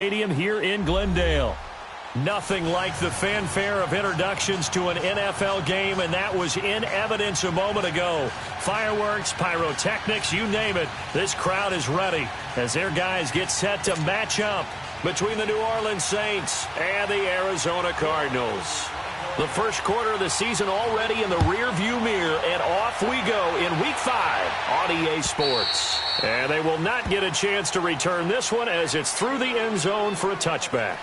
Stadium here in Glendale. Nothing like the fanfare of introductions to an NFL game, and that was in evidence a moment ago. Fireworks, pyrotechnics, you name it. This crowd is ready as their guys get set to match up between the New Orleans Saints and the Arizona Cardinals. The first quarter of the season already in the rear-view mirror, and off we go in Week 5 on EA Sports. And they will not get a chance to return this one as it's through the end zone for a touchback.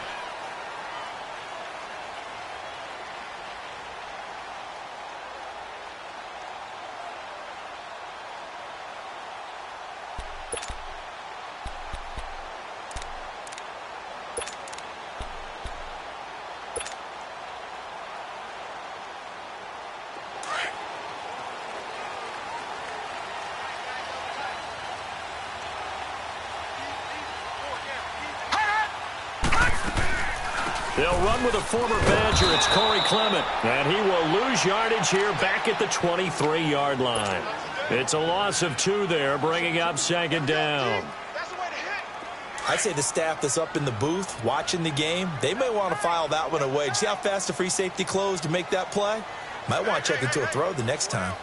They'll run with a former Badger. It's Corey Clement. And he will lose yardage here back at the 23-yard line. It's a loss of 2 there, bringing up second down. I'd say the staff that's up in the booth watching the game, they may want to file that one away. See how fast the free safety closed to make that play? Might want to check into a throw the next time.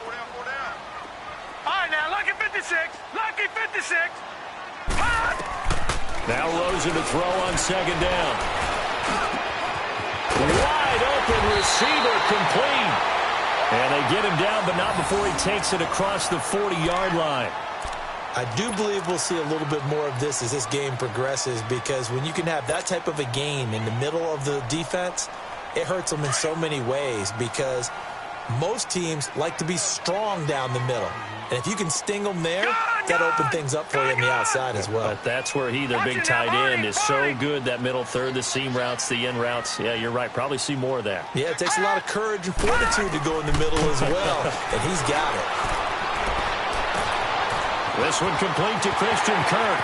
All right, now, lucky 56. Lucky 56. Now Rosen to throw on second down. Wide open receiver complete. And they get him down, but not before he takes it across the 40-yard line. I do believe we'll see a little bit more of this as this game progresses, because when you can have that type of a game in the middle of the defense, it hurts them in so many ways, because most teams like to be strong down the middle. And if you can sting them there, that opens things up for you on the outside as well. But that's where the big tight end, is so good, that middle third, the seam routes, the in routes. Yeah, you're right. Probably see more of that. Yeah, it takes a lot of courage and fortitude to go in the middle as well, and he's got it. This one complete to Christian Kirk.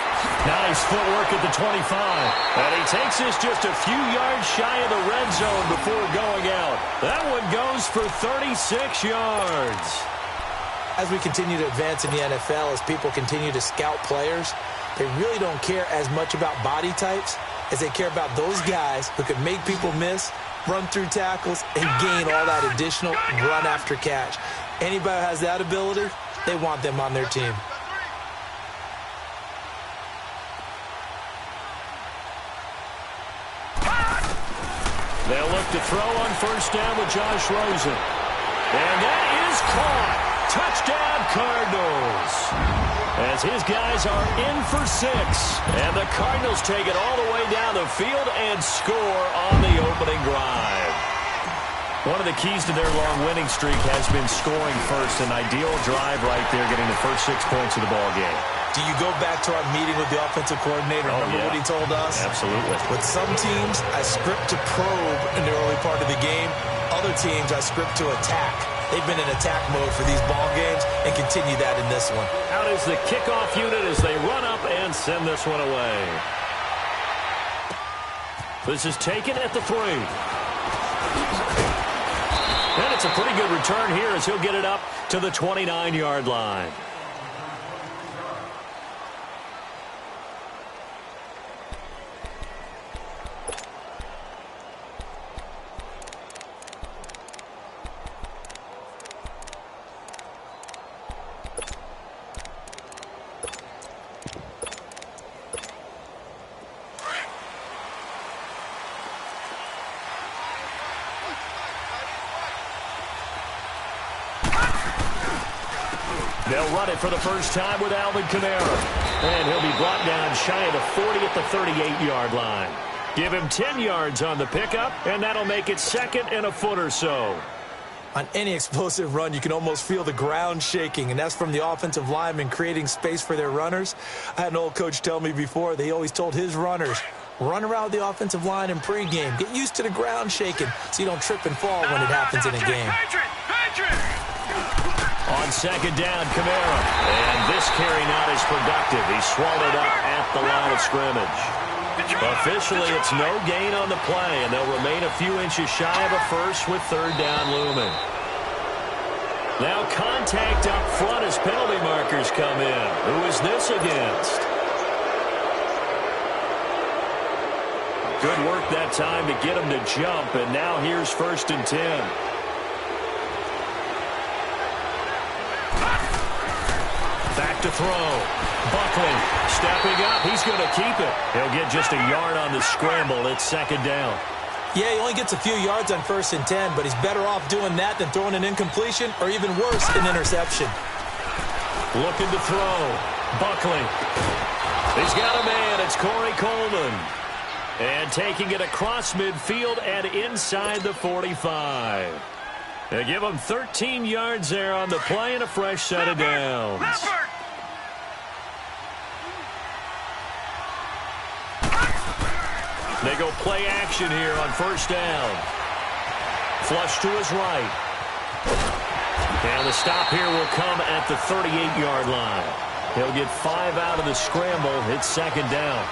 Nice footwork at the 25. And he takes this just a few yards shy of the red zone before going out. That one goes for 36 yards. As we continue to advance in the NFL, as people continue to scout players, they really don't care as much about body types as they care about those guys who can make people miss, run through tackles, and gain all that additional run after catch. Anybody who has that ability, they want them on their team. They'll look to throw on first down with Josh Rosen. And that is caught. Touchdown, Cardinals. As his guys are in for 6. And the Cardinals take it all the way down the field and score on the opening drive. One of the keys to their long winning streak has been scoring first. An ideal drive right there, getting the first 6 points of the ball game. Do you go back to our meeting with the offensive coordinator? Remember what he told us? Absolutely. With some teams, I script to probe in the early part of the game. Other teams, I script to attack. They've been in attack mode for these ball games and continue that in this one. Out is the kickoff unit as they run up and send this one away. This is taken at the 3. And it's a pretty good return here as he'll get it up to the 29-yard line. They'll run it for the first time with Alvin Kamara. And he'll be brought down shy of the 40 at the 38-yard line. Give him 10 yards on the pickup, and that'll make it second and a foot or so. On any explosive run, you can almost feel the ground shaking, and that's from the offensive linemen creating space for their runners. I had an old coach tell me before, they always told his runners, run around the offensive line in pregame. Get used to the ground shaking so you don't trip and fall when it happens in a game. On second down, Kamara. And this carry not as productive. He's swallowed up at the line of scrimmage. Officially, it's no gain on the play, and they'll remain a few inches shy of a first with third down looming. Now contact up front as penalty markers come in. Who is this against? Good work that time to get him to jump, and now here's 1st and 10. Back to throw. Buckley stepping up. He's going to keep it. He'll get just a yard on the scramble. It's 2nd down. Yeah, he only gets a few yards on 1st and 10, but he's better off doing that than throwing an incompletion or even worse, an interception. Looking to throw. Buckley. He's got a man. It's Corey Coleman. And taking it across midfield and inside the 45. They give him 13 yards there on the play and a fresh set of downs. They go play action here on 1st down. Flush to his right. And the stop here will come at the 38-yard line. He'll get 5 out of the scramble. It's 2nd down.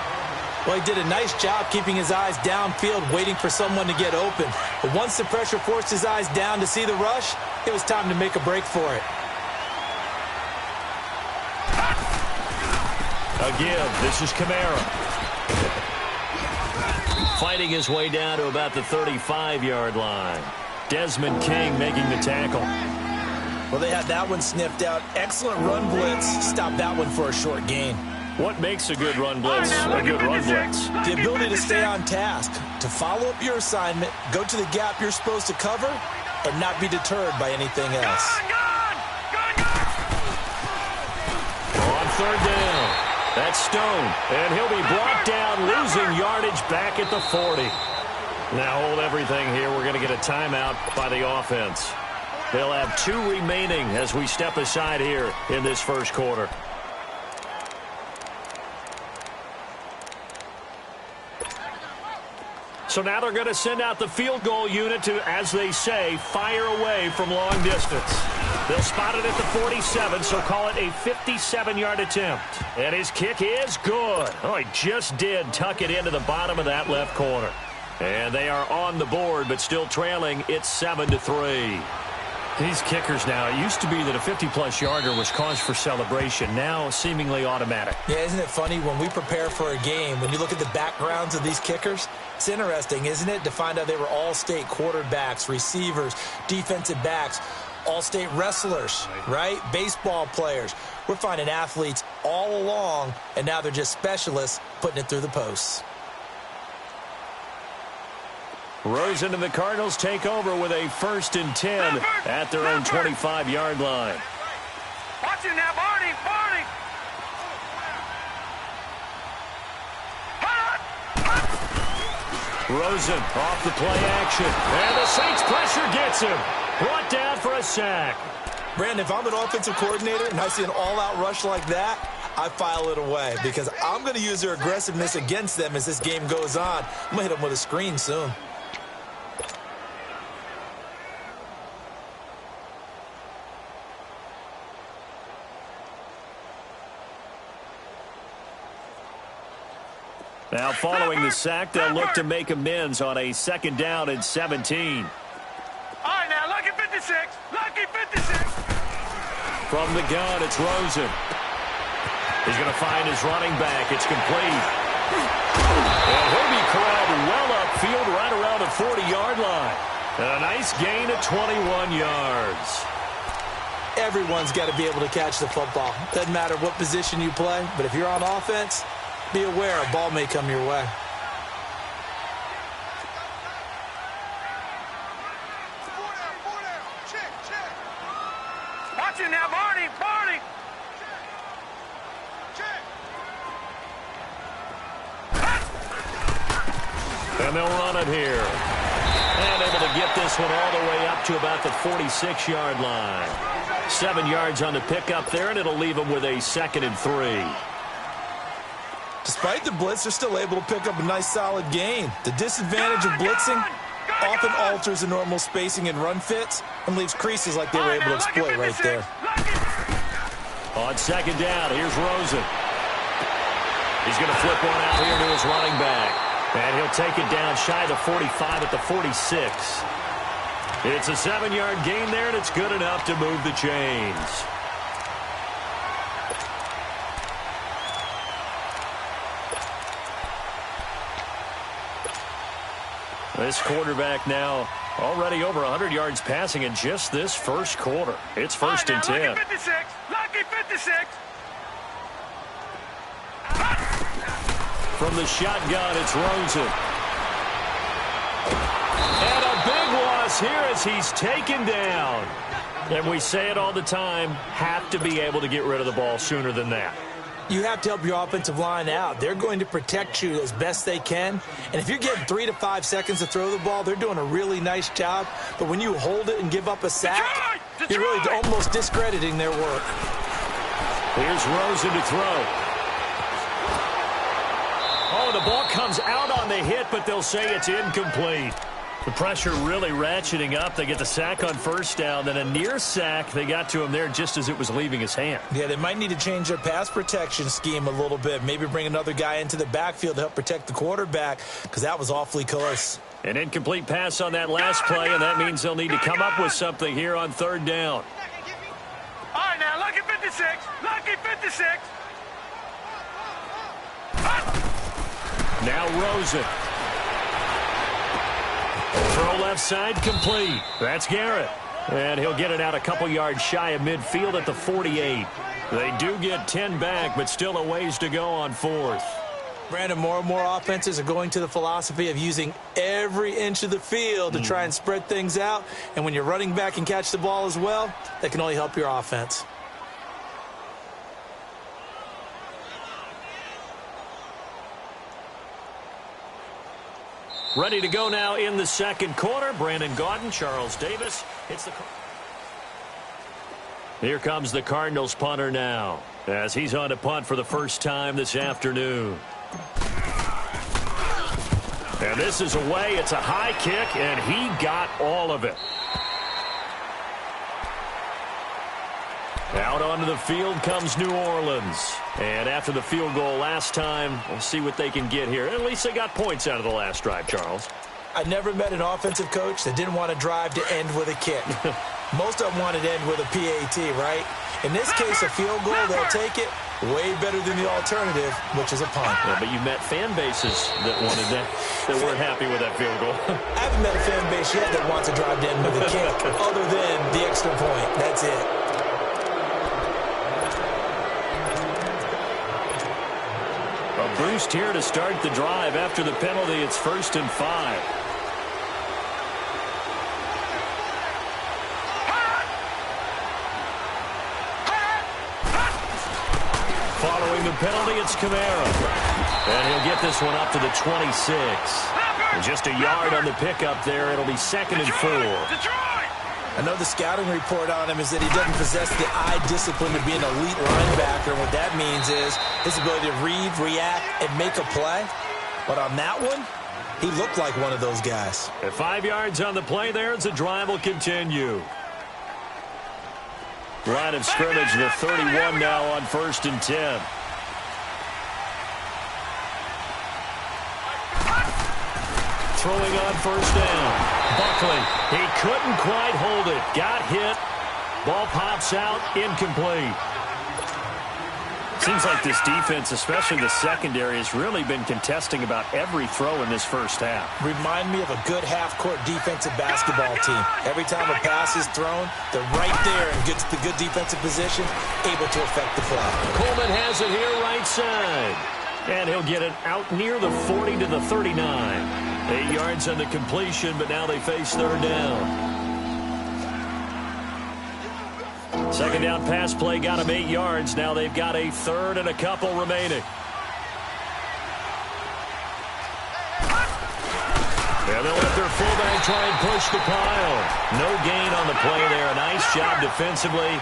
Well, he did a nice job keeping his eyes downfield, waiting for someone to get open. But once the pressure forced his eyes down to see the rush, it was time to make a break for it. A give. This is Kamara. Fighting his way down to about the 35-yard line. Desmond King making the tackle. Well, they had that one sniffed out. Excellent run blitz. Stopped that one for a short gain. What makes a good run blitz a good run blitz? The ability to stay on task, to follow up your assignment, go to the gap you're supposed to cover, and not be deterred by anything else. On 3rd down, that's Stone, and he'll be brought down, losing yardage back at the 40. Now hold everything here. We're going to get a timeout by the offense. They'll have 2 remaining as we step aside here in this 1st quarter. So now they're going to send out the field goal unit to, as they say, fire away from long distance. They'll spot it at the 47, so call it a 57-yard attempt. And his kick is good. Oh, he just did tuck it into the bottom of that left corner. And they are on the board, but still trailing. It's 7-3. These kickers now, it used to be that a 50-plus yarder was cause for celebration. Now, seemingly automatic. Yeah, isn't it funny when we prepare for a game, when you look at the backgrounds of these kickers, it's interesting, isn't it, to find out they were all-state quarterbacks, receivers, defensive backs, all-state wrestlers, right? Baseball players. We're finding athletes all along, and now they're just specialists putting it through the posts. Rosen and the Cardinals take over with a 1st and 10 at their own 25-yard line. Watch it now, Barney, Barney. Rosen off the play action. And the Saints pressure gets him. Brought down for a sack. Brandon, if I'm an offensive coordinator and I see an all-out rush like that, I file it away because I'm going to use their aggressiveness against them as this game goes on. I'm going to hit them with a screen soon. Now, following the sack, they'll look to make amends on a 2nd down and 17. All right, now, lucky 56. Lucky 56. From the gun, it's Rosen. He's going to find his running back. It's complete. And he'll be corralled well upfield right around the 40-yard line. And a nice gain of 21 yards. Everyone's got to be able to catch the football. Doesn't matter what position you play, but if you're on offense, be aware a ball may come your way. Watch it now, Barney, Barney. And they'll run it here. And able to get this one all the way up to about the 46-yard line. 7 yards on the pickup there, and it'll leave them with a 2nd and 3. Despite the blitz, they're still able to pick up a nice solid gain. The disadvantage of blitzing often alters the normal spacing and run fits and leaves creases like they were able to exploit right there. On 2nd down, here's Rosen. He's going to flip one out here to his running back. And he'll take it down shy of the 45 at the 46. It's a 7-yard gain there, and it's good enough to move the chains. This quarterback now already over 100 yards passing in just this first quarter. It's first and 10. Lucky 56. Lucky 56. From the shotgun, it's Rosen. And a big loss here as he's taken down. And we say it all the time, have to be able to get rid of the ball sooner than that. You have to help your offensive line out. They're going to protect you as best they can. And if you're getting 3 to 5 seconds to throw the ball, they're doing a really nice job. But when you hold it and give up a sack, you're really almost discrediting their work. Here's Rosen to throw. Oh, the ball comes out on the hit, but they'll say it's incomplete. The pressure really ratcheting up. They get the sack on first down, then a near sack. They got to him there just as it was leaving his hand. Yeah, they might need to change their pass protection scheme a little bit. Maybe bring another guy into the backfield to help protect the quarterback, because that was awfully close. An incomplete pass on that last play, and that means they'll need to come up with something here on third down. All right, now, lucky 56. Lucky 56. Now Rosen. Throw left side complete. That's Garrett. And he'll get it out a couple yards shy of midfield at the 48. They do get 10 back, but still a ways to go on fourth. Brandon, more and more offenses are going to the philosophy of using every inch of the field to try and spread things out. And when you're running back and catch the ball as well, that can only help your offense. Ready to go now in the second quarter. Brandon Gaudin, Charles Davis. Here comes the Cardinals punter now, as he's on to punt for the first time this afternoon. And this is away. It's a high kick, and he got all of it. Out onto the field comes New Orleans. And after the field goal last time, we'll see what they can get here. At least they got points out of the last drive, Charles. I never met an offensive coach that didn't want to drive to end with a kick. Most of them wanted to end with a PAT, right? In this case, a field goal, they'll take it. Way better than the alternative, which is a punt. Yeah, but you met fan bases that wanted that weren't happy with that field goal. I haven't met a fan base yet that wants to drive to end with a kick, other than the extra point. That's it. A boost here to start the drive. After the penalty, it's 1st and 5. Following the penalty, it's Kamara. And he'll get this one up to the 26. And just a yard on the pickup there. It'll be 2nd and 4. I know the scouting report on him is that he doesn't possess the eye discipline to be an elite linebacker. And what that means is his ability to read, react, and make a play. But on that one, he looked like one of those guys. At 5 yards on the play there, as the drive will continue. Line of scrimmage, the 31 now on 1st and 10. Throwing on 1st down. Buckley, he couldn't quite hold it. Got hit. Ball pops out, incomplete. Seems like this defense, especially the secondary, has really been contesting about every throw in this first half. Remind me of a good half-court defensive basketball team. Every time a pass is thrown, they're right there and gets the good defensive position, able to affect the play. Coleman has it here right side. And he'll get it out near the 40 to the 39. 8 yards on the completion, but now they face 3rd down. Second down pass play got him 8 yards. Now they've got a 3rd and a couple remaining. And they'll let their fullback try and push the pile. No gain on the play there. Nice job defensively.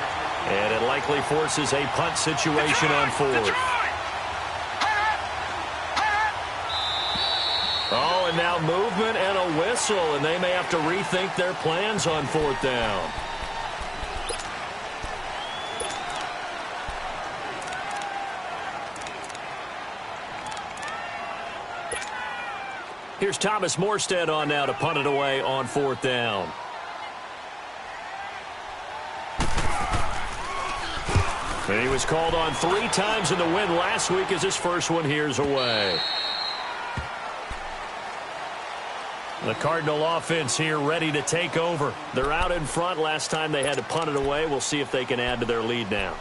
And it likely forces a punt situation on 4th. Oh, and now movement and a whistle, and they may have to rethink their plans on 4th down. Here's Thomas Morstead on now to punt it away on 4th down. And he was called on 3 times in the win last week as his first one here's away. The Cardinal offense here ready to take over. They're out in front. Last time they had to punt it away. We'll see if they can add to their lead now.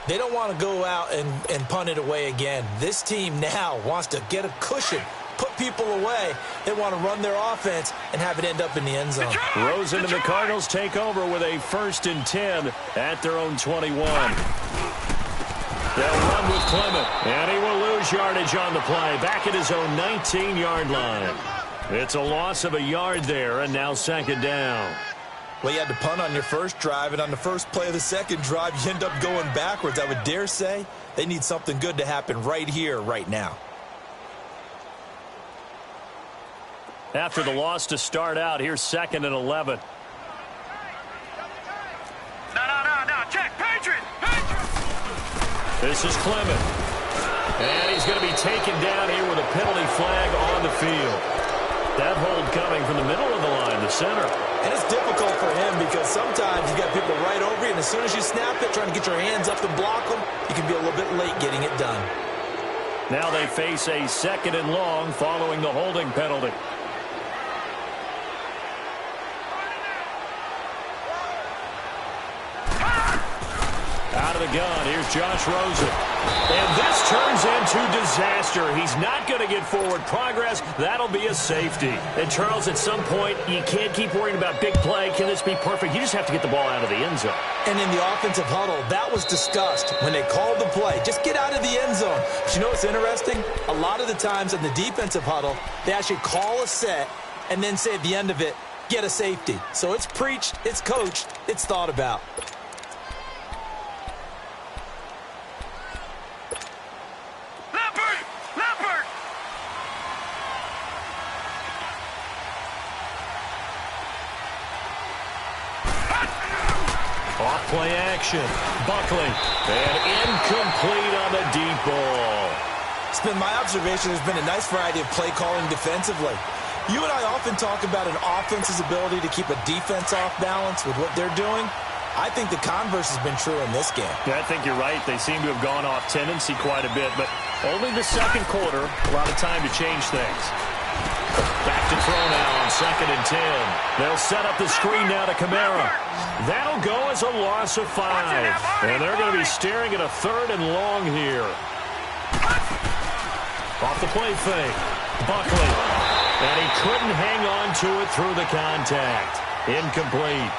They don't want to go out and punt it away again. This team now wants to get a cushion, put people away. They want to run their offense and have it end up in the end zone. Rosen and the Cardinals take over with a 1st and 10 at their own 21. They'll run with Clement, and he will lose yardage on the play. Back at his own 19-yard line. It's a loss of a yard there, and now 2nd down. Well, you had to punt on your first drive, and on the first play of the second drive, you end up going backwards. I would dare say they need something good to happen right here, right now. After the loss to start out, here's 2nd and 11. No. Check. Patriot. This is Clement. And he's going to be taken down here with a penalty flag on the field. That hold coming from the middle of the line, the center. And it's difficult for him because sometimes you got people right over you, and as soon as you snap it, trying to get your hands up and block them, you can be a little bit late getting it done. Now they face a 2nd and long following the holding penalty. Out of the gun, here's Josh Rosen. And this turns into disaster. He's not going to get forward progress. That'll be a safety. And, Charles, at some point, you can't keep worrying about big play. Can this be perfect? You just have to get the ball out of the end zone. And in the offensive huddle, that was discussed when they called the play. Just get out of the end zone. But you know what's interesting? A lot of the times in the defensive huddle, they actually call a set and then say at the end of it, get a safety. So it's preached, it's coached, it's thought about. Off-play action. Buckley. And incomplete on the deep ball. It's been my observation there's been a nice variety of play calling defensively. You and I often talk about an offense's ability to keep a defense off balance with what they're doing. I think the converse has been true in this game. Yeah, I think you're right. They seem to have gone off tendency quite a bit, but only the second quarter, a lot of time to change things. Back to throw now on 2nd and 10. They'll set up the screen now to Kamara. That'll go as a loss of 5. And they're going to be staring at a 3rd and long here. Off the play fake. Buckley. And he couldn't hang on to it through the contact. Incomplete.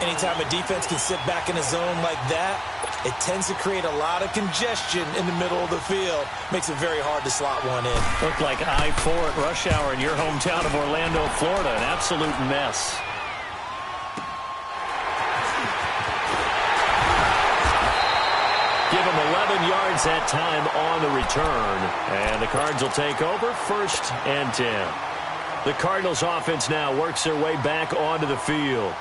Anytime a defense can sit back in a zone like that, it tends to create a lot of congestion in the middle of the field. Makes it very hard to slot one in. Looked like I-4 at rush hour in your hometown of Orlando, Florida. An absolute mess. Give him 11 yards that time on the return. And the Cards will take over 1st and 10. The Cardinals offense now works their way back onto the field.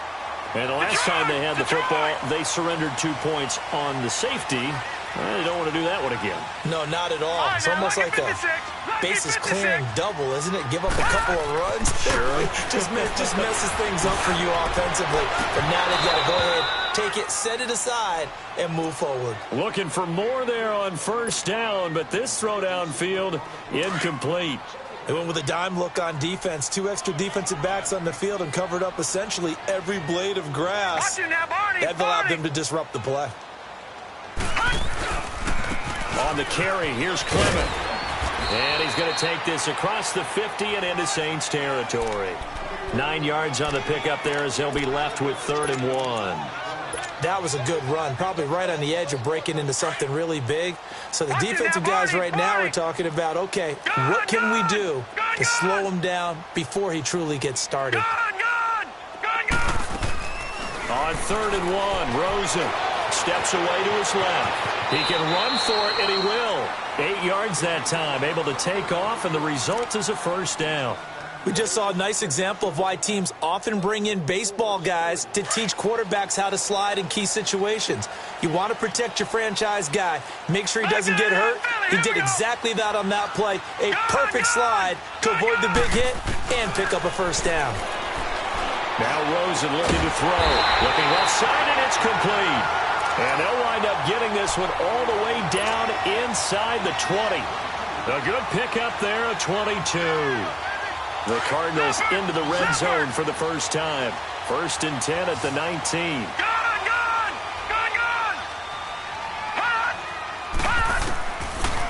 And the last time they had the football, they surrendered 2 points on the safety. Well, they don't want to do that one again. No, not at all. It's almost like a bases clearing double, isn't it? Give up a couple of runs. Sure. just messes things up for you offensively. But now they've got to go ahead, take it, set it aside, and move forward. Looking for more there on 1st down, but this throw downfield, incomplete. They went with a dime look on defense. 2 extra defensive backs on the field and covered up essentially every blade of grass. That allowed them to disrupt the play. On the carry, here's Clement. And he's going to take this across the 50 and into Saints territory. 9 yards on the pickup there as they'll be left with 3rd and 1. That was a good run, probably right on the edge of breaking into something really big. So the defensive guys right now are talking about, okay, what can we do to slow him down before he truly gets started? On 3rd and 1, Rosen steps away to his left. He can run for it, and he will. 8 yards that time, able to take off, and the result is a 1st down. We just saw a nice example of why teams often bring in baseball guys to teach quarterbacks how to slide in key situations. You want to protect your franchise guy. Make sure he doesn't get hurt. He did exactly that on that play. A perfect slide to avoid the big hit and pick up a 1st down. Now Rosen looking to throw. Looking left side, and it's complete. And they'll wind up getting this one all the way down inside the 20. A good pickup there, a 22. The Cardinals into the red zone for the first time. 1st and 10 at the 19.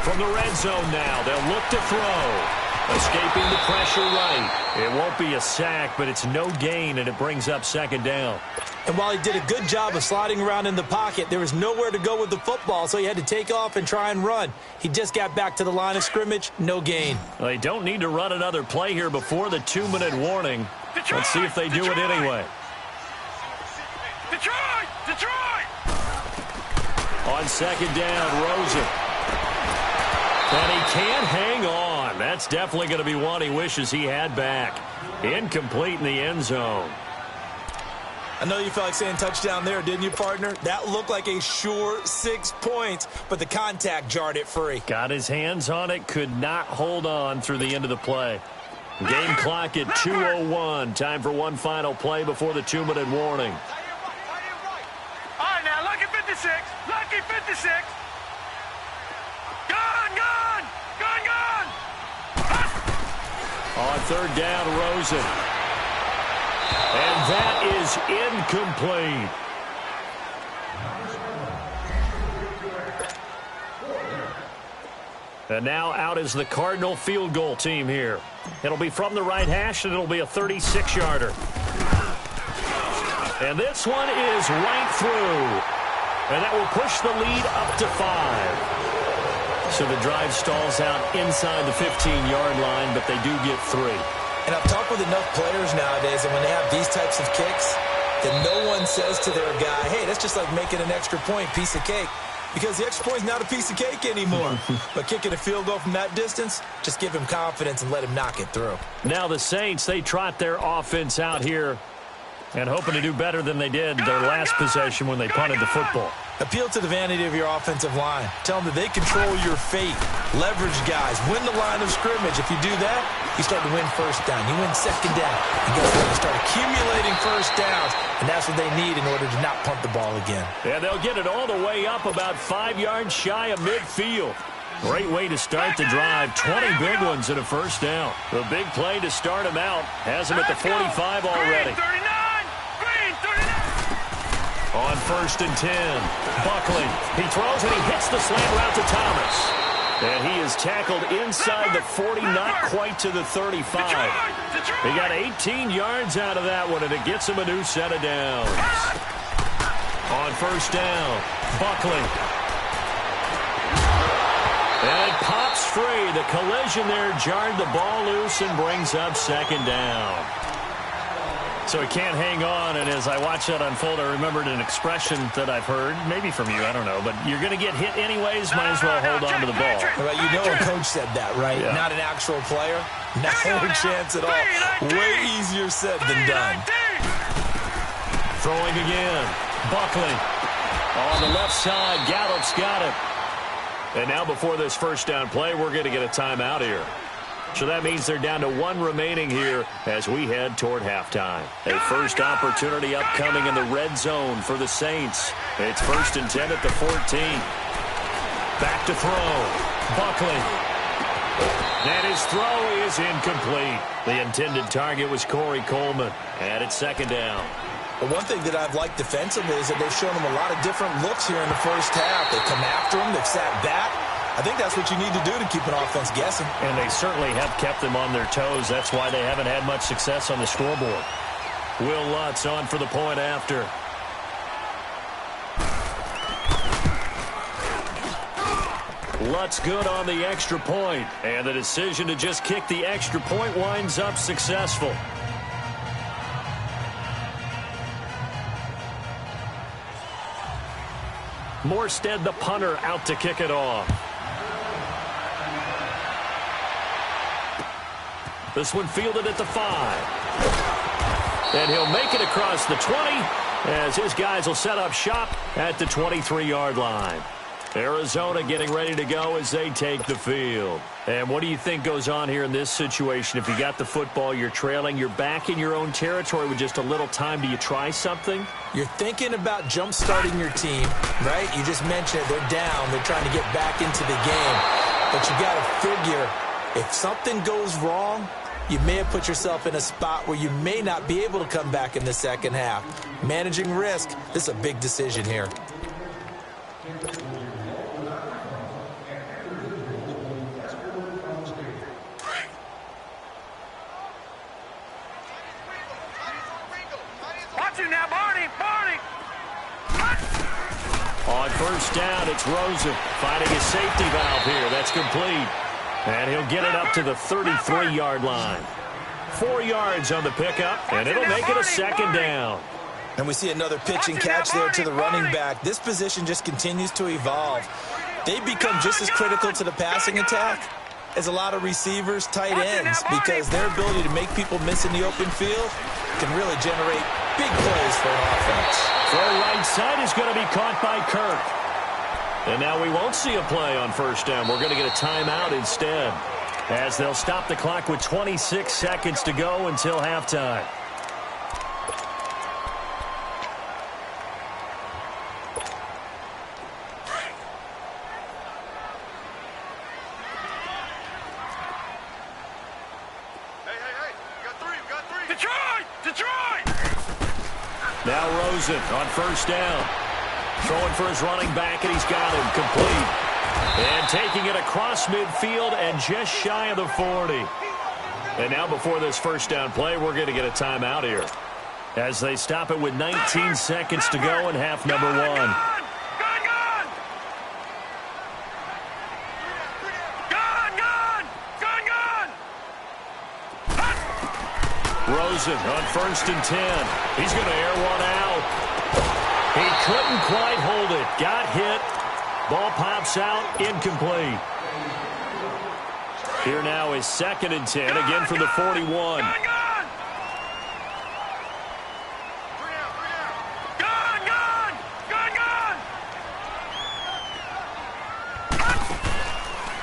From the red zone now, they'll look to throw. Escaping the pressure right. It won't be a sack, but it's no gain, and it brings up 2nd down. And while he did a good job of sliding around in the pocket, there was nowhere to go with the football, so he had to take off and try and run. He just got back to the line of scrimmage, no gain. Well, they don't need to run another play here before the 2-minute warning. Let's see if they do it anyway. Detroit! On 2nd down, Rosen. And he can't hang on. That's definitely going to be one he wishes he had back. Incomplete in the end zone. I know you felt like saying touchdown there, didn't you, partner? That looked like a sure 6 points, but the contact jarred it free. Got his hands on it, could not hold on through the end of the play. Game clock at 2:01. Time for one final play before the 2-minute warning. All right, now, lucky 56. Lucky 56. Gone! On 3rd down, Rosen. And that is incomplete. And now out is the Cardinal field goal team here. It'll be from the right hash, and it'll be a 36-yarder. And this one is right through. And that will push the lead up to 5. So the drive stalls out inside the 15-yard line, but they do get 3. And I've talked with enough players nowadays, and when they have these types of kicks, that no one says to their guy, hey, that's just like making an extra point, piece of cake. Because the extra point is not a piece of cake anymore. But kicking a field goal from that distance, just give him confidence and let him knock it through. Now the Saints, they trot their offense out here and hoping to do better than they did their last possession when they punted the football. Appeal to the vanity of your offensive line. Tell them that they control your fate. Leverage guys. Win the line of scrimmage. If you do that, you start to win 1st down. You win 2nd down. And guess what? You start accumulating 1st downs. And that's what they need in order to not punt the ball again. Yeah, they'll get it all the way up about 5 yards shy of midfield. Great way to start the drive. 20 big ones and a 1st down. The big play to start him out. Has him at the 45 already. On 1st and 10, Buckley. He throws and he hits the slant route to Thomas. And he is tackled inside the 40, not quite to the 35. He got 18 yards out of that one, and it gets him a new set of downs. On 1st down, Buckley. And it pops free. The collision there jarred the ball loose and brings up 2nd down. So he can't hang on, and as I watch that unfold, I remembered an expression that I've heard, maybe from you, I don't know, but you're going to get hit anyways, might as well hold on to the ball. Well, you know a coach said that, right? Yeah. Not an actual player. No chance at all. Way easier said than done. Throwing again. Buckley. On the left side, Gallup's got it. And now before this 1st down play, we're going to get a timeout here. So that means they're down to 1 remaining here as we head toward halftime. A first opportunity upcoming in the red zone for the Saints. It's 1st and 10 at the 14. Back to throw. Buckley. And his throw is incomplete. The intended target was Corey Coleman. And it's 2nd down. But one thing that I've liked defensively is that they've shown them a lot of different looks here in the 1st half. They come after him. They've sat back. I think that's what you need to do to keep an offense guessing. And they certainly have kept them on their toes. That's why they haven't had much success on the scoreboard. Will Lutz on for the point after. Lutz good on the extra point. And the decision to just kick the extra point winds up successful. Morstead, the punter, out to kick it off. This one fielded at the 5. And he'll make it across the 20 as his guys will set up shop at the 23-yard line. Arizona getting ready to go as they take the field. And what do you think goes on here in this situation? If you got the football, you're trailing, you're back in your own territory with just a little time. Do you try something? You're thinking about jump-starting your team, right? You just mentioned it. They're down. They're trying to get back into the game. But you got to figure, if something goes wrong, you may have put yourself in a spot where you may not be able to come back in the second half. Managing risk, this is a big decision here. Watch it now, Barney! On first down, it's Rosen finding a safety valve here. That's complete. And he'll get it up to the 33-yard line. 4 yards on the pickup, and it'll make it a second down. And we see another pitch and catch there to the running back. This position just continues to evolve. They become just as critical to the passing attack as a lot of receivers, tight ends, because their ability to make people miss in the open field can really generate big plays for an offense. Throw right side is going to be caught by Kirk. And now we won't see a play on first down. We're going to get a timeout instead, as they'll stop the clock with 26 seconds to go until halftime. Now Rosen on first down. Throwing for his running back, and he's got him complete. And taking it across midfield and just shy of the 40. And now before this first down play, we're going to get a timeout here, as they stop it with 19 seconds to go in half number 1. Rosen on first and 10. He's going to air one out. He couldn't quite hold it. Got hit. Ball pops out. Incomplete. Here now is second and 10. Again from the 41.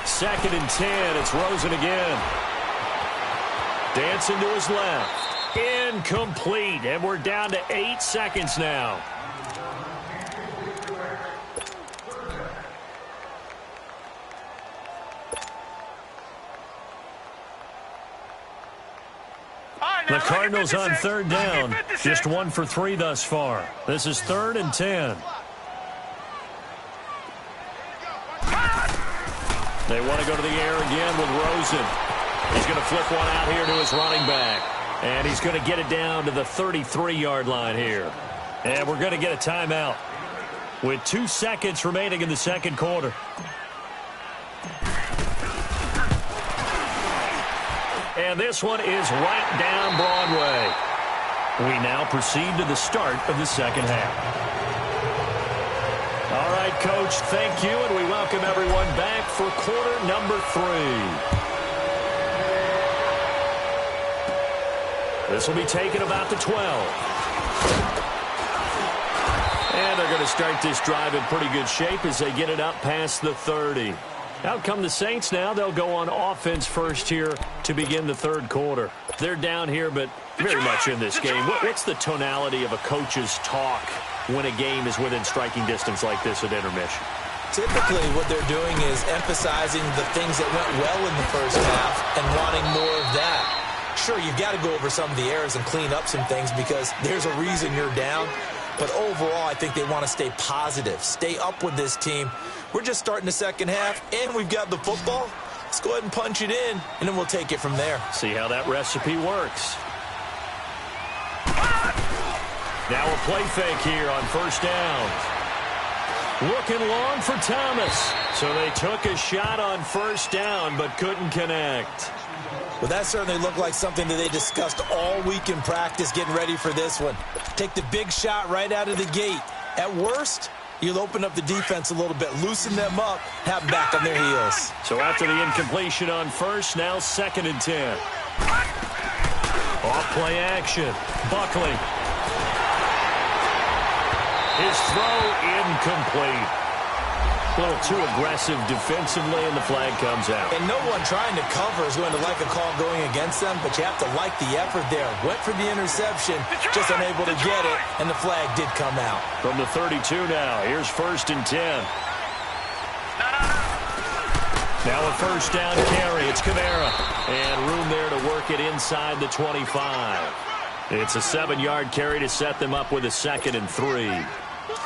Second and 10. It's Rosen again. Dancing to his left. Incomplete. And we're down to 8 seconds now. The Cardinals on third down. Just 1 for 3 thus far. This is 3rd and 10. They want to go to the air again with Rosen. He's going to flip one out here to his running back. And he's going to get it down to the 33-yard line here. And we're going to get a timeout with 2 seconds remaining in the second quarter. And this one is right down Broadway. We now proceed to the start of the second half. All right, Coach, thank you, and we welcome everyone back for quarter number 3. This will be taken about the 12. And they're going to start this drive in pretty good shape as they get it up past the 30. Out come the Saints now. They'll go on offense first here to begin the third quarter. They're down here, but very much in this game. What's the tonality of a coach's talk when a game is within striking distance like this at intermission? Typically, what they're doing is emphasizing the things that went well in the first half and wanting more of that. Sure, you've got to go over some of the errors and clean up some things because there's a reason you're down. But overall, I think they want to stay positive, stay up with this team. We're just starting the second half, and we've got the football. Let's go ahead and punch it in, and then we'll take it from there. See how that recipe works. Now a play fake here on first down. Looking long for Thomas. So they took a shot on first down, but couldn't connect. Well, that certainly looked like something that they discussed all week in practice getting ready for this one. Take the big shot right out of the gate. At worst, you'll open up the defense a little bit, loosen them up, have them back on their heels. So after the incompletion on first, now second and 10. Off play action. Buckley. His throw incomplete. A little too aggressive defensively, and the flag comes out. And no one trying to cover is going to like a call going against them, but you have to like the effort there. Went for the interception, just unable to get it, and the flag did come out. From the 32 now, here's first and 10. Now a first down carry. It's Kamara. And room there to work it inside the 25. It's a 7-yard carry to set them up with a 2nd and 3.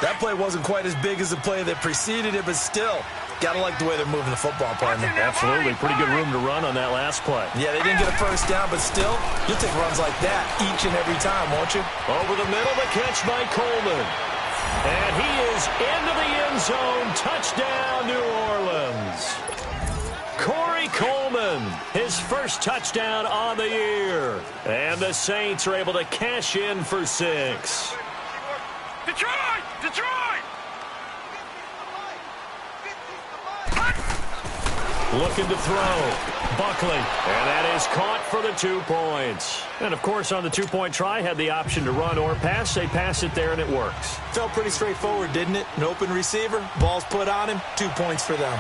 That play wasn't quite as big as the play that preceded it, but still, got to like the way they're moving the football, partner. Absolutely. Pretty good room to run on that last play. Yeah, they didn't get a first down, but still, you'll take runs like that each and every time, won't you? Over the middle, the catch by Coleman. And he is into the end zone. Touchdown, New Orleans. Corey Coleman, his first touchdown on the year. And the Saints are able to cash in for 6. Detroit! Detroit! Looking to throw. Buckley. And that is caught for the 2 points. And, of course, on the 2-point try, had the option to run or pass. They pass it there, and it works. Felt pretty straightforward, didn't it? An open receiver, ball's put on him, 2 points for them.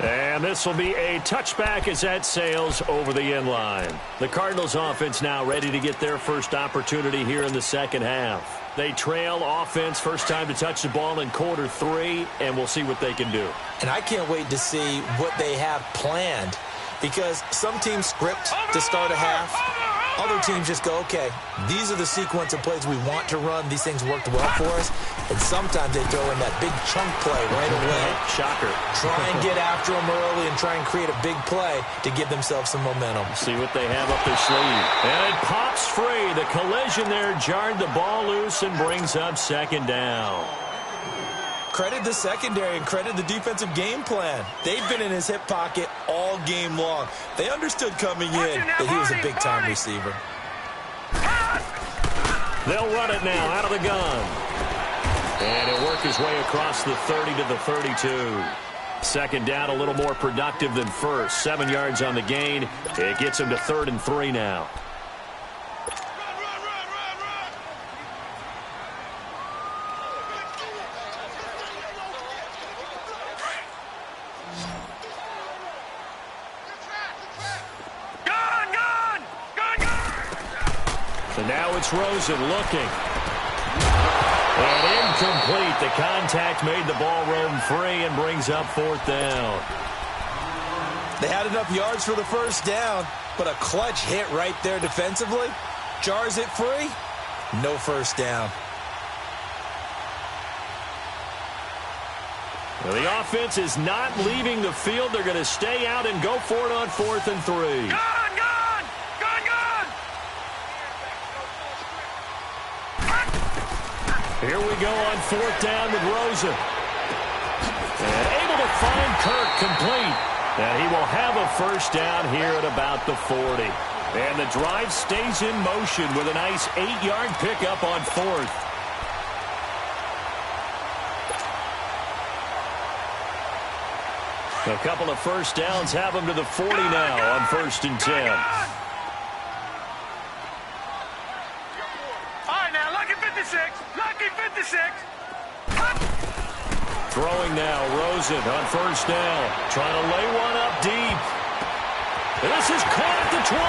And this will be a touchback as that sails over the end line. The Cardinals offense now ready to get their first opportunity here in the second half. They trail offense first time to touch the ball in quarter 3, and we'll see what they can do. And I can't wait to see what they have planned, because some teams script to start a half. Other teams just go, okay, these are the sequence of plays we want to run. These things worked well for us. And sometimes they throw in that big chunk play right away. Shocker. Try and get after them early and try and create a big play to give themselves some momentum. See what they have up their sleeve. And it pops free. The collision there jarred the ball loose and brings up 2nd down. Credit the secondary and credit the defensive game plan. They've been in his hip pocket all game long. They understood coming in that he was a big-time receiver. They'll run it now out of the gun. And he'll work his way across the 30 to the 32. 2nd down, a little more productive than first. 7 yards on the gain. It gets him to 3rd and 3 now. So now it's Rosen looking. And incomplete. The contact made the ball roam free and brings up 4th down. They had enough yards for the first down, but a clutch hit right there defensively jars it free. No first down. Well, the offense is not leaving the field. They're going to stay out and go for it on 4th and 3. Here we go on 4th down with Rosen. And able to find Kirk complete. And he will have a first down here at about the 40. And the drive stays in motion with a nice 8-yard pickup on 4th. A couple of first downs have them to the 40 now on 1st and 10. Throwing now, Rosen on 1st down. Trying to lay one up deep. This is caught at the 20.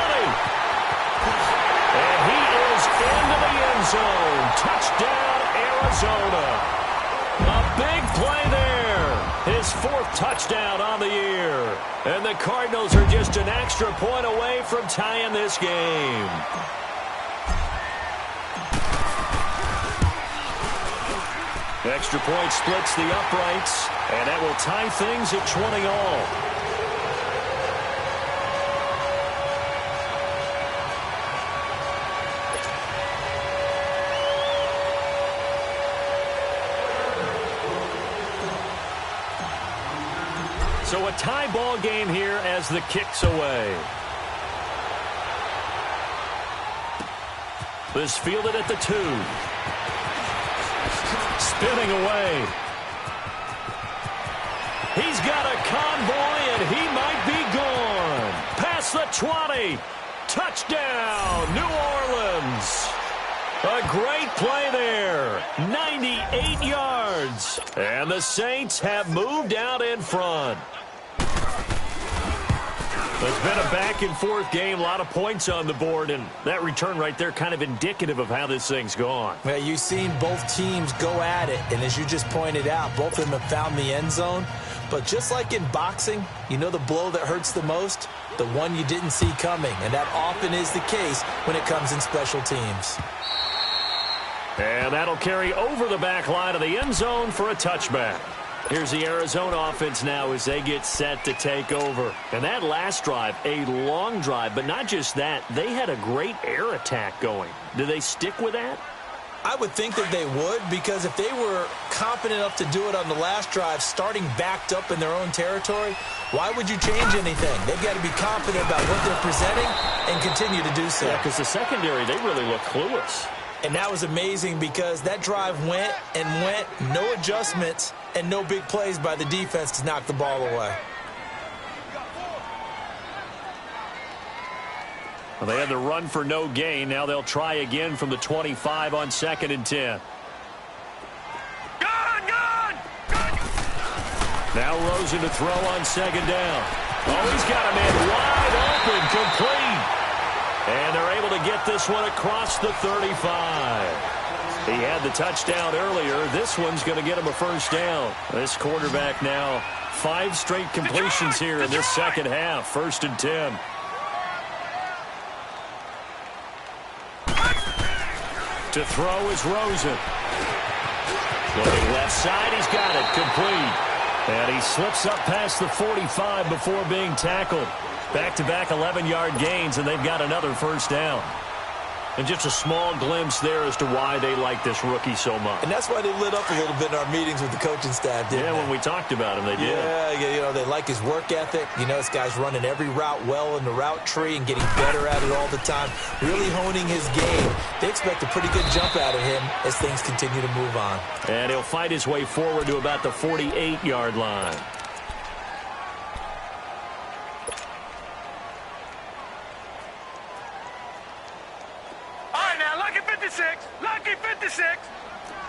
And he is into the end zone. Touchdown, Arizona. A big play there. His 4th touchdown on the year. And the Cardinals are just an extra point away from tying this game. Extra point splits the uprights, and that will tie things at 20 all. So a tie ball game here as the kick's away. This fielded at the 2. Spinning away. He's got a convoy, and he might be gone. Past the 20. Touchdown, New Orleans. A great play there. 98 yards. And the Saints have moved out in front. It's been a back-and-forth game, a lot of points on the board, and that return right there kind of indicative of how this thing's gone. Well, you've seen both teams go at it, and as you just pointed out, both of them have found the end zone. But just like in boxing, you know the blow that hurts the most? The one you didn't see coming, and that often is the case when it comes in special teams. And that'll carry over the back line of the end zone for a touchback. Here's the Arizona offense now as they get set to take over. And that last drive, a long drive, but not just that. They had a great air attack going. Do they stick with that? I would think that they would, because if they were confident enough to do it on the last drive, starting backed up in their own territory, why would you change anything? They've got to be confident about what they're presenting and continue to do so. Yeah, because the secondary, they really look clueless. And that was amazing because that drive went and went, no adjustments, and no big plays by the defense to knock the ball away. Well, they had the run for no gain. Now they'll try again from the 25 on 2nd and 10. Now Rosen to throw on 2nd down. Oh, he's got a man wide open, complete. And they're able to get this one across the 35. He had the touchdown earlier. This one's going to get him a first down. This quarterback now 5 straight completions here in this second half. 1st and 10. To throw is Rosen. Looking left side, he's got it, complete. And he slips up past the 45 before being tackled. Back-to-back 11-yard gains, and they've got another first down. And just a small glimpse there as to why they like this rookie so much. And that's why they lit up a little bit in our meetings with the coaching staff, didn't they? Yeah, when we talked about him, they did. Yeah, you know, they like his work ethic. You know, this guy's running every route well in the route tree and getting better at it all the time, really honing his game. They expect a pretty good jump out of him as things continue to move on. And he'll fight his way forward to about the 48-yard line. Lucky 56.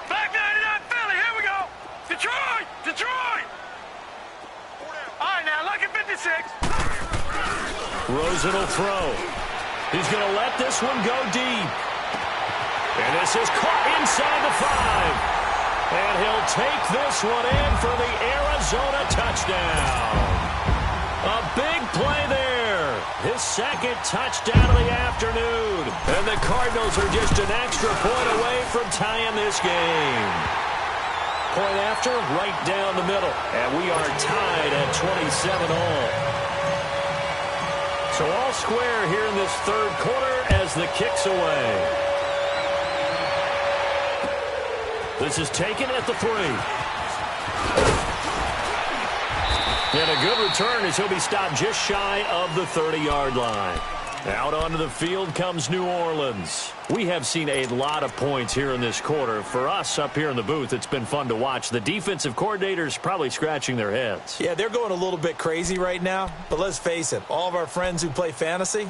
Black 99 Philly. Here we go. Detroit. Detroit. All right, now, lucky 56. Rosen will throw. He's going to let this one go deep. And this is caught inside the 5. And he'll take this one in for the Arizona touchdown. A big play there. His 2nd touchdown of the afternoon. And the Cardinals are just an extra point away from tying this game. Point after, right down the middle. And we are tied at 27 all. So all square here in this 3rd quarter as the kick's away. This is taken at the 3. And a good return as he'll be stopped just shy of the 30-yard line. Out onto the field comes New Orleans. We have seen a lot of points here in this quarter. For us up here in the booth, it's been fun to watch. The defensive coordinators probably scratching their heads. Yeah, they're going a little bit crazy right now. But let's face it, all of our friends who play fantasy,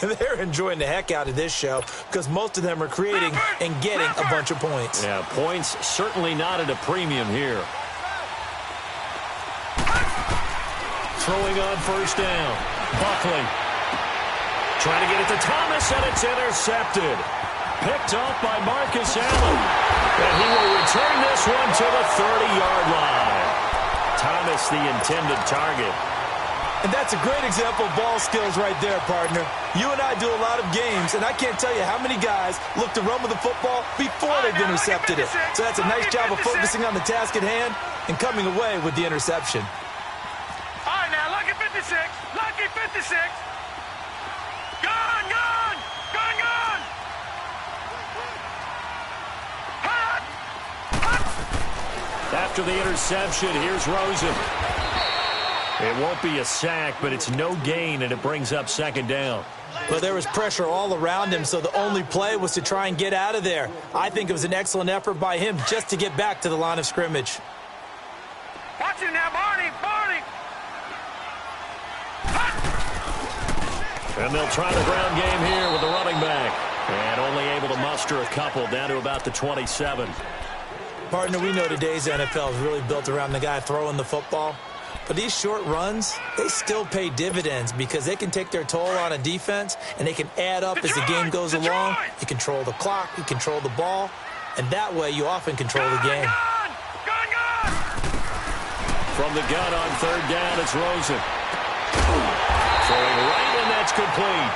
they're enjoying the heck out of this show because most of them are creating and getting a bunch of points. Yeah, points certainly not at a premium here. Throwing on 1st down. Buckley. Trying to get it to Thomas, and it's intercepted. Picked off by Marcus Allen. And he will return this one to the 30-yard line. Thomas, the intended target. And that's a great example of ball skills right there, partner. You and I do a lot of games, and I can't tell you how many guys look to run with the football before they've intercepted it. So that's a nice job of focusing on the task at hand and coming away with the interception. All right, now, lucky 56. Lucky 56. Gone, gone. Gone, gone. Hot. Hot. After the interception, here's Rosen. It won't be a sack, but it's no gain, and it brings up 2nd down. But there was pressure all around him, so the only play was to try and get out of there. I think it was an excellent effort by him just to get back to the line of scrimmage. Watch him now, Barney. Barney. And they'll try the ground game here with the running back. And only able to muster a couple down to about the 27. Partner, we know today's NFL is really built around the guy throwing the football. But these short runs, they still pay dividends because they can take their toll on a defense, and they can add up as the game goes along. You control the clock, you control the ball, and that way you often control the game. From the gun on third down, it's Rosen. Throwing right, and that's complete.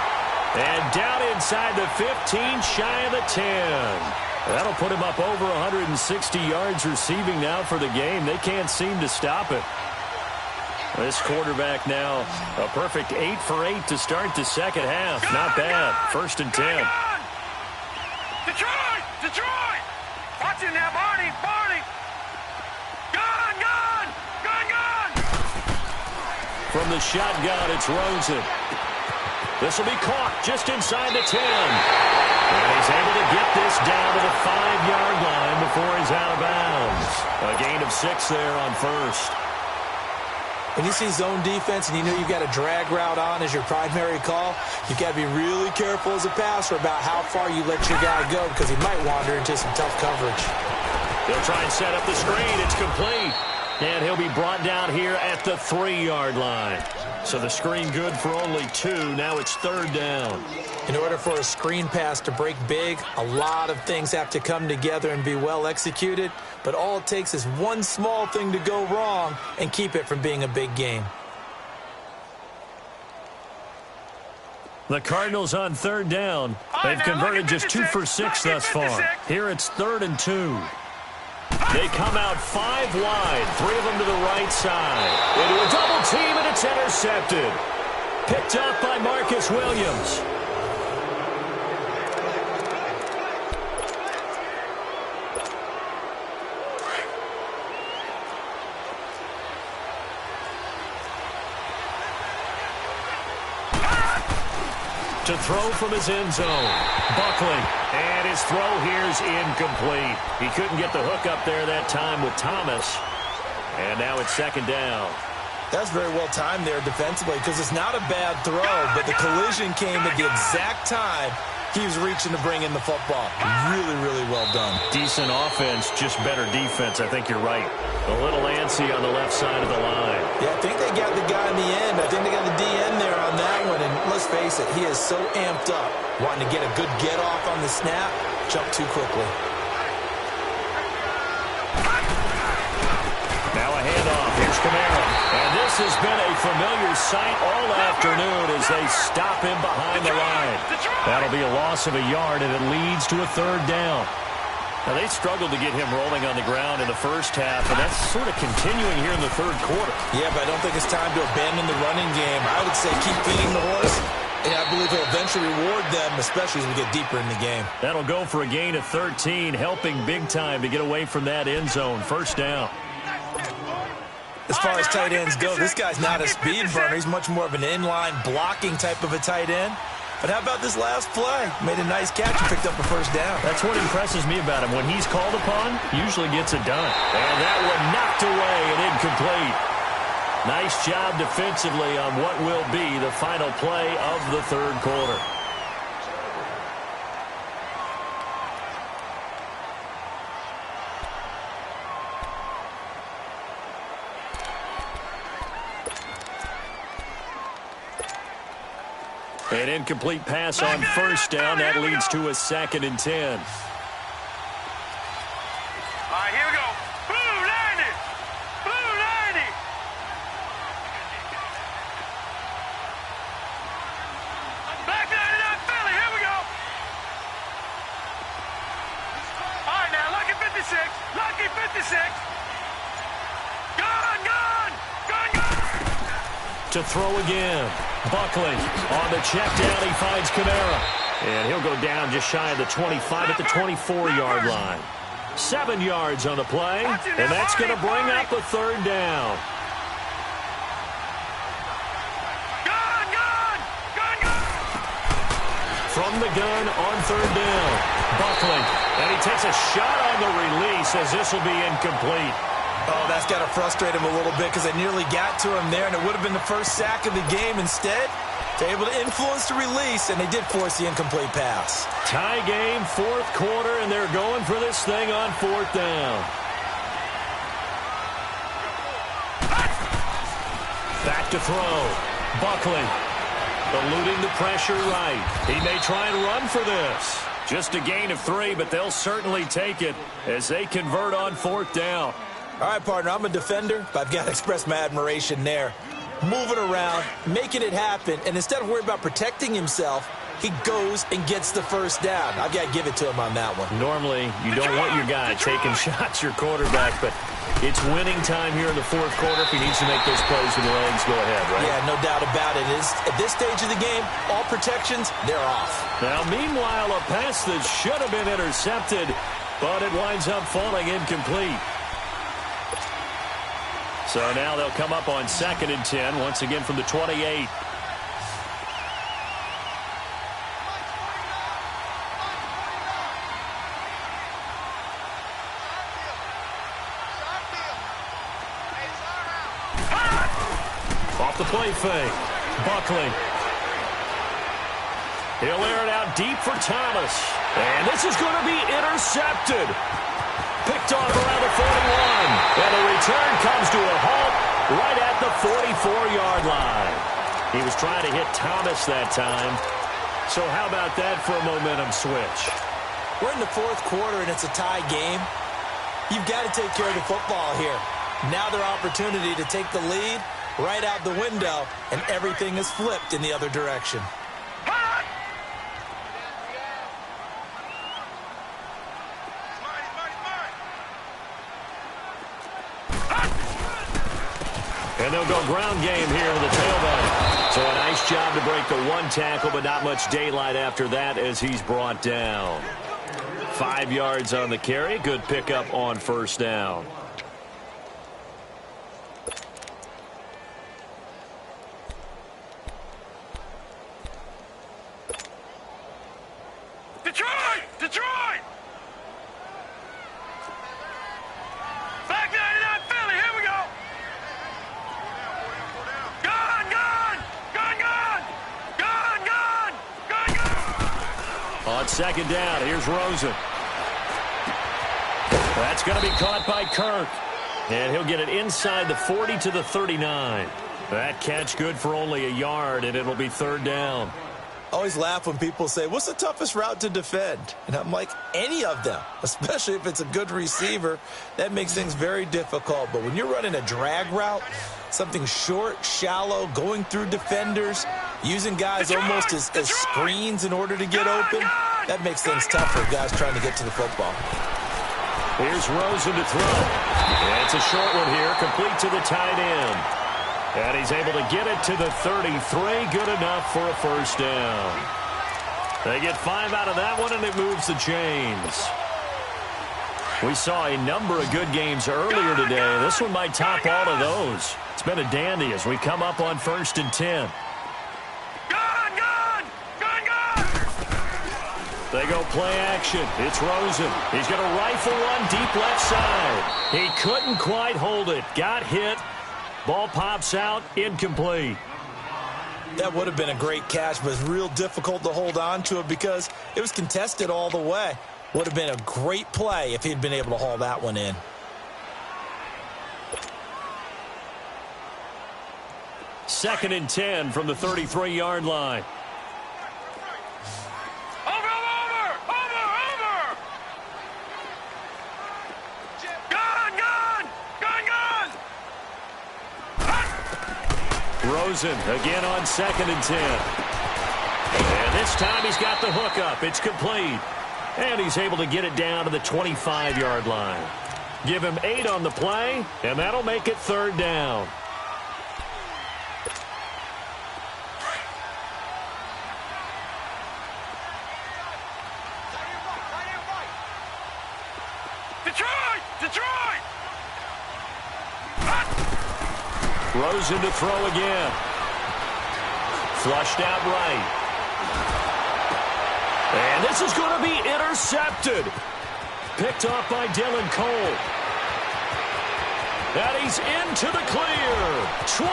And down inside the 15, shy of the 10. That'll put him up over 160 yards receiving now for the game. They can't seem to stop it. This quarterback now, a perfect 8 for 8 to start the second half. Not bad. First and 10. Detroit! Detroit! Watch it now, Barney! Barney! Gun! Gun! Gun! Gun! From the shotgun, it's Rosen. This will be caught just inside the 10. And he's able to get this down to the 5-yard line before he's out of bounds. A gain of 6 there on first. When you see zone defense and you know you've got a drag route on as your primary call, you've got to be really careful as a passer about how far you let your guy go because he might wander into some tough coverage. He'll try and set up the screen. It's complete. And he'll be brought down here at the 3-yard line. So the screen good for only 2. Now it's third down. In order for a screen pass to break big, a lot of things have to come together and be well executed. But all it takes is one small thing to go wrong and keep it from being a big game. The Cardinals on third down. They've converted just 2 for 6 thus far. Here it's 3rd and 2. They come out 5 wide, 3 of them to the right side. Into a double team, and it's intercepted. Picked up by Marcus Williams. To throw from his end zone. Buckley. And his throw here's incomplete. He couldn't get the hook up there that time with Thomas. And now it's second down. That's very well timed there defensively because it's not a bad throw, but the collision came at the exact time he was reaching to bring in the football. Really, really well done. Decent offense, just better defense. I think you're right. A little antsy on the left side of the line. Yeah, I think they got the guy in the end. I think they got the DN there on that one. And let's face it, he is so amped up, wanting to get a good get-off on the snap, jump too quickly. Now a handoff. Here's Camara. And this has been a familiar sight all afternoon as they stop him behind the line. That'll be a loss of a yard, and it leads to a third down. Now, they struggled to get him rolling on the ground in the first half, and that's sort of continuing here in the third quarter. Yeah, but I don't think it's time to abandon the running game. I would say keep feeding the horse, and I believe he'll eventually reward them, especially as we get deeper in the game. That'll go for a gain of 13, helping big time to get away from that end zone. First down. As far as tight ends go, this guy's not a speed burner. He's much more of an inline blocking type of a tight end. But how about this last play? Made a nice catch and picked up a first down. That's what impresses me about him. When he's called upon, usually gets it done. And that one knocked away and incomplete. Nice job defensively on what will be the final play of the third quarter. An incomplete pass on first down. That leads to a 2nd and 10. All right, here we go. Blue 90. Blue 90. Black 99 Philly. Here we go. All right, now, lucky 56. Lucky 56. Gun, gun, gun, gun. To throw again. Buckley on the check down. He finds Camara. And he'll go down just shy of the 25 at the 24-yard line. 7 yards on the play. And that's going to bring up a third down. Gun, gun, gun, gun. From the gun on third down. Buckley. And he takes a shot on the release as this will be incomplete. Oh, that's got to frustrate him a little bit because they nearly got to him there, and it would have been the first sack of the game. Instead, they're able to influence the release, and they did force the incomplete pass. Tie game, fourth quarter, and they're going for this thing on fourth down. to throw. Buckley eluding the pressure right. He may try and run for this. Just a gain of 3, but they'll certainly take it as they convert on 4th down. All right, partner, I'm a defender, but I've got to express my admiration there. Moving around, making it happen, and instead of worrying about protecting himself, he goes and gets the first down. I've got to give it to him on that one. Normally, you don't want your guy taking shots, your quarterback, but it's winning time here in the 4th quarter. If he needs to make those plays with the legs, go ahead, right? Yeah, no doubt about it. At this stage of the game, all protections, they're off. Now, meanwhile, a pass that should have been intercepted, but it winds up falling incomplete. So now they'll come up on 2nd and 10, once again from the 28. Off the play fake. Buckley. He'll air it out deep for Thomas. And this is going to be intercepted. Picked off around the 41. And the return comes to a halt right at the 44-yard line. He was trying to hit Thomas that time. So how about that for a momentum switch? We're in the 4th quarter, and it's a tie game. You've got to take care of the football here. Now their opportunity to take the lead right out the window, and everything is flipped in the other direction. And they'll go ground game here to the tailback. So a nice job to break the 1 tackle, but not much daylight after that as he's brought down. 5 yards on the carry. Good pickup on 1st down. Detroit! Back 99 Philly, here we go! Gone! On 2nd down, here's Rosen. That's going to be caught by Kirk. And he'll get it inside the 40 to the 39. That catch good for only a yard, and it'll be 3rd down. I always laugh when people say, what's the toughest route to defend? And I'm like, any of them, especially if it's a good receiver. That makes things very difficult. But when you're running a drag route, something short, shallow, going through defenders, using guys almost as screens in order to get open, that makes things tough for guys trying to get to the football. Here's Rosen to throw. And it's a short one here, complete to the tight end. And he's able to get it to the 33. Good enough for a 1st down. They get 5 out of that one, and it moves the chains. We saw a number of good games earlier today. This one might top all of those. It's been a dandy as we come up on 1st and 10. They go play action. It's Rosen. He's going to rifle one deep left side. He couldn't quite hold it. Got hit. Ball pops out. Incomplete. That would have been a great catch, but it's real difficult to hold on to it because it was contested all the way. Would have been a great play if he'd been able to haul that one in. Second and 10 from the 33-yard line. Rosen again on 2nd and 10. And this time he's got the hook up. It's complete. And he's able to get it down to the 25-yard line. Give him 8 on the play, and that'll make it 3rd down. Detroit! Rosen to throw again. Flushed out right. And this is going to be intercepted. Picked off by Dylan Cole. And he's into the clear. 20,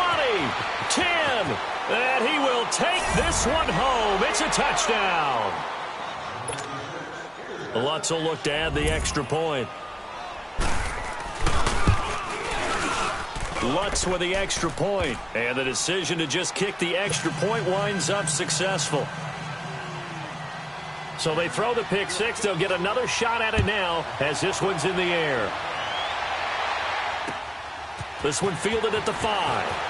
10. And he will take this one home. It's a touchdown. Lutz will look to add the extra point. Lutz with the extra point. And the decision to just kick the extra point winds up successful. So they throw the pick six. They'll get another shot at it now as this one's in the air. This one fielded at the 5.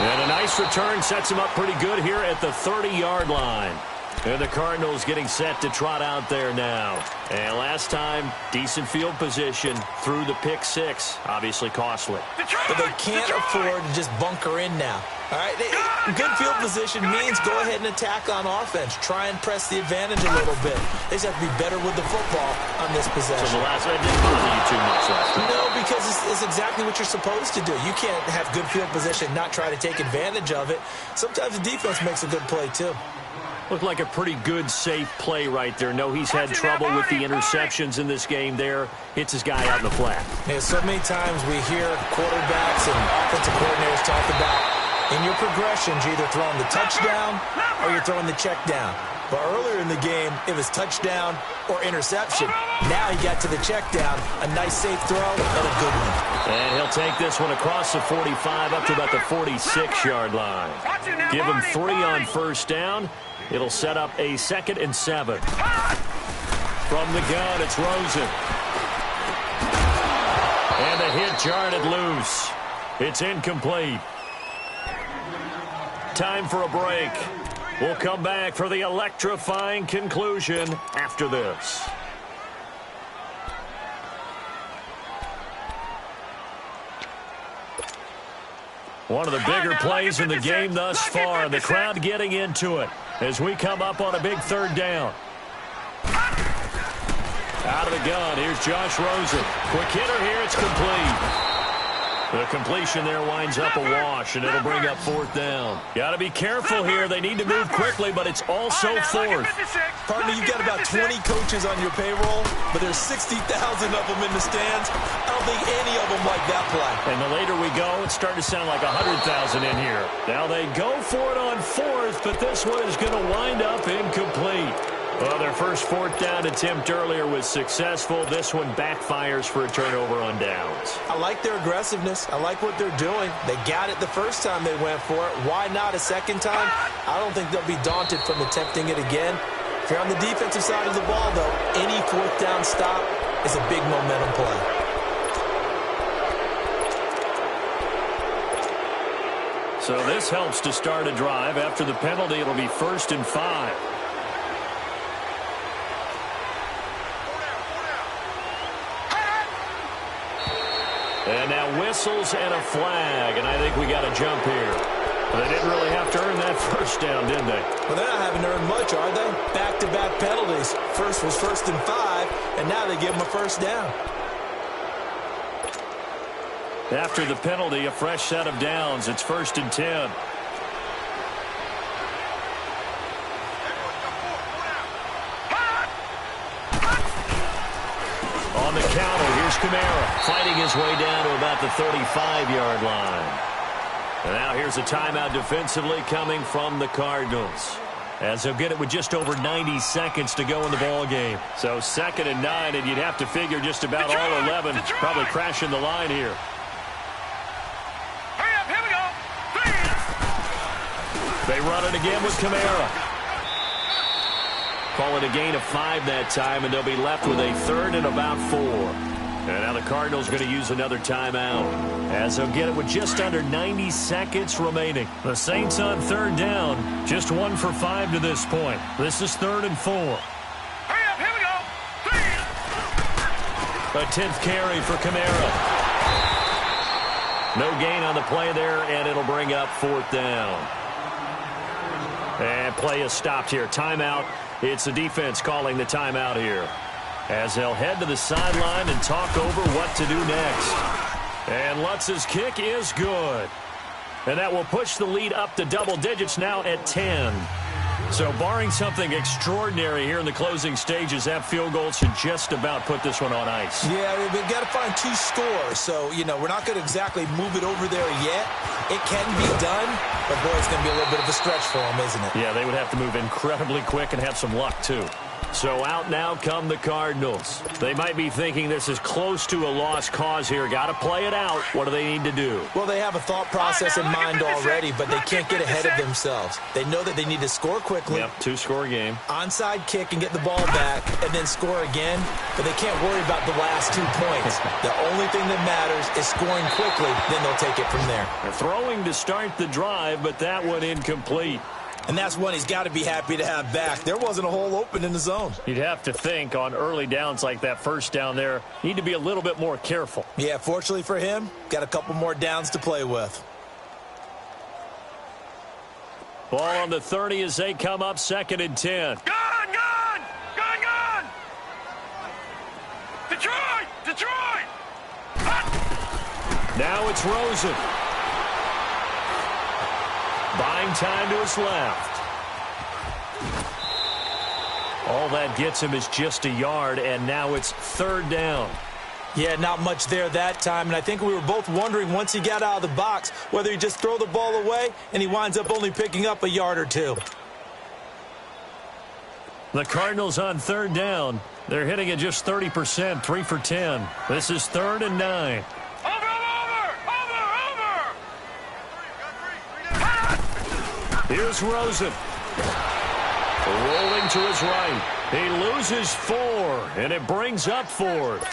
And a nice return sets him up pretty good here at the 30-yard line. And the Cardinals getting set to trot out there now. And last time, decent field position through the pick six. Obviously costly. But they can't afford to just bunker in now. All right, good field position means go ahead and attack on offense. Try and press the advantage a little bit. They just have to be better with the football on this possession. So the last one didn't bother you too much last time. No, because it's exactly what you're supposed to do. You can't have good field position, not try to take advantage of it. Sometimes the defense makes a good play, too. Looked like a pretty good, safe play right there. No, he's had trouble with the interceptions in this game there. Hits his guy out in the flat. Yeah, so many times we hear quarterbacks and offensive coordinators talk about in your progressions, you're either throwing the touchdown or you're throwing the check down. But earlier in the game, it was touchdown or interception. Now he got to the check down. A nice, safe throw and a good one. And he'll take this one across the 45 up to about the 46-yard line. Give him 3 on first down. It'll set up a 2nd and 7. From the gun, it's Rosen. And the hit jarred it loose. It's incomplete. Time for a break. We'll come back for the electrifying conclusion after this. One of the bigger plays in the game thus far. The crowd getting into it as we come up on a big 3rd down. Out of the gun, here's Josh Rosen. Quick hitter here, it's complete. The completion there winds up a wash, and it'll bring up 4th down. Got to be careful here. They need to move quickly, but it's also 4th. Partner, you've got about 20 coaches on your payroll, but there's 60,000 of them in the stands. I don't think any of them like that play. And the later we go, it's starting to sound like 100,000 in here. Now they go for it on 4th, but this one is going to wind up incomplete. Well, their first 4th down attempt earlier was successful. This one backfires for a turnover on downs. I like their aggressiveness. I like what they're doing. They got it the first time they went for it. Why not a second time? I don't think they'll be daunted from attempting it again. If you're on the defensive side of the ball, though, any 4th down stop is a big momentum play. So this helps to start a drive. After the penalty, it'll be 1st and 5. And now whistles and a flag, and I think we got a jump here. They didn't really have to earn that first down, did they? Well, they're not having to earn much, are they? Back-to-back penalties. First was 1st and 5, and now they give them a first down. After the penalty, a fresh set of downs. It's 1st and 10. On the counter, here's Kamara fighting his way down to about the 35-yard line. And now here's a timeout defensively coming from the Cardinals, as they'll get it with just over 90 seconds to go in the ball game. So 2nd and 9, and you'd have to figure just about all 11 probably crashing the line here. Hurry up, here we go. They run it again with Kamara. Call it a gain of 5 that time, and they'll be left with a 3rd and about 4. And now the Cardinals going to use another timeout, as they'll get it with just under 90 seconds remaining. The Saints on 3rd down, just 1 for 5 to this point. This is 3rd and 4. Hurry up, here we go. 3. A 10th carry for Kamara. No gain on the play there, and it'll bring up 4th down. And play is stopped here. Timeout. It's the defense calling the timeout here, as they'll head to the sideline and talk over what to do next. And Lutz's kick is good. And that will push the lead up to double digits now at 10. So barring something extraordinary here in the closing stages, that field goal should just about put this one on ice. Yeah, we've got to find 2 scores. So, we're not going to exactly move it over there yet. It can be done, but boy, it's going to be a little bit of a stretch for them, isn't it? Yeah, they would have to move incredibly quick and have some luck, too. So out now come the Cardinals. They might be thinking this is close to a lost cause here. Got to play it out. What do they need to do? Well, they have a thought process in mind already, but they can't get ahead of themselves. They know that they need to score quickly. Yep, two-score game. Onside kick and get the ball back and then score again, but they can't worry about the last 2 points. The only thing that matters is scoring quickly, then they'll take it from there. They're throwing to start the drive, but that one incomplete. And that's one he's got to be happy to have back. There wasn't a hole open in the zone. You'd have to think on early downs like that first down there, need to be a little bit more careful. Yeah, fortunately for him, got a couple more downs to play with. Ball on the 30 as they come up 2nd and 10. Gone! Detroit! Now it's Rosen. Buying time to his left. All that gets him is just a yard, and now it's 3rd down. Yeah, not much there that time, and I think we were both wondering once he got out of the box whether he just throw the ball away and he winds up only picking up a yard or 2. The Cardinals on 3rd down. They're hitting at just 30%, 3 for 10. This is 3rd and 9. Over! Here's Rosen. Rolling to his right. He loses 4, and it brings up 4th.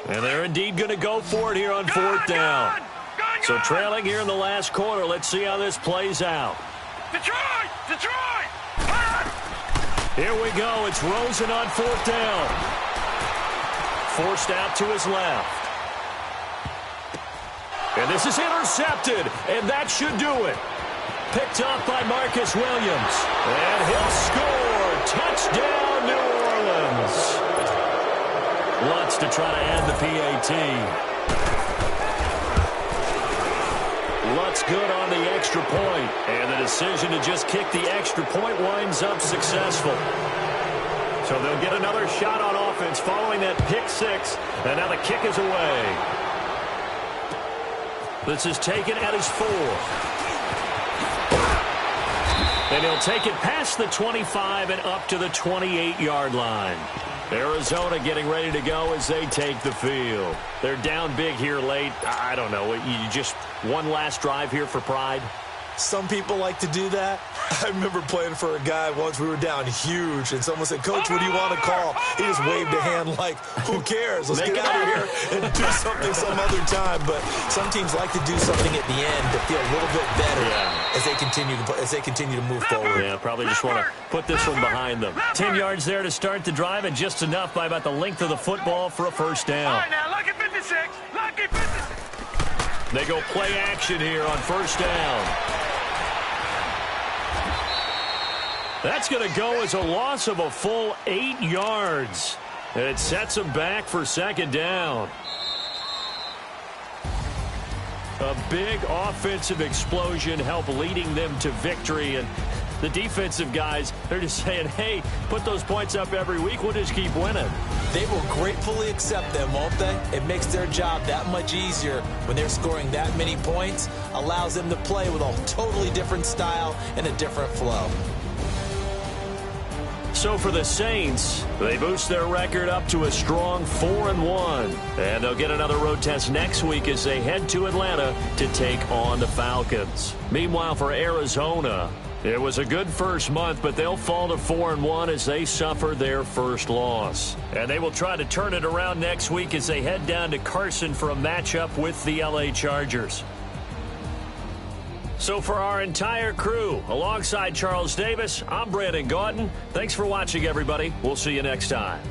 And they're indeed going to go for it here on 4th down. So trailing here in the last quarter. Let's see how this plays out. Detroit! Here we go. It's Rosen on 4th down. Forced out to his left. And this is intercepted, and that should do it. Picked up by Marcus Williams. And he'll score. Touchdown, New Orleans. Lutz to try to add the PAT. Lutz good on the extra point. And the decision to just kick the extra point winds up successful. So they'll get another shot on offense following that pick 6. And now the kick is away. This is taken at his 4. And he'll take it past the 25 and up to the 28-yard line. Arizona getting ready to go as they take the field. They're down big here late. I don't know. You just one last drive here for pride? Some people like to do that. I remember playing for a guy once. We were down huge, and someone said, "Coach, what do you want to call?" He just waved a hand like, "Who cares? Let's get out of here and do something some other time." But some teams like to do something at the end to feel a little bit better as they continue to move forward. Yeah, probably just want to put this one behind them. 10 yards there to start the drive, and just enough by about the length of the football for a first down. All right, now, lucky 56. Lucky 56. They go play action here on first down. That's going to go as a loss of a full 8 yards. And it sets them back for 2nd down. A big offensive explosion helped leading them to victory. And the defensive guys, they're just saying, hey, put those points up every week. We'll just keep winning. They will gratefully accept them, won't they? It makes their job that much easier when they're scoring that many points. Allows them to play with a totally different style and a different flow. So for the Saints, they boost their record up to a strong 4-1. And they'll get another road test next week as they head to Atlanta to take on the Falcons. Meanwhile, for Arizona, it was a good first month, but they'll fall to 4-1 as they suffer their first loss. And they will try to turn it around next week as they head down to Carson for a matchup with the LA Chargers. So for our entire crew, alongside Charles Davis, I'm Brandon Gaudin. Thanks for watching, everybody. We'll see you next time.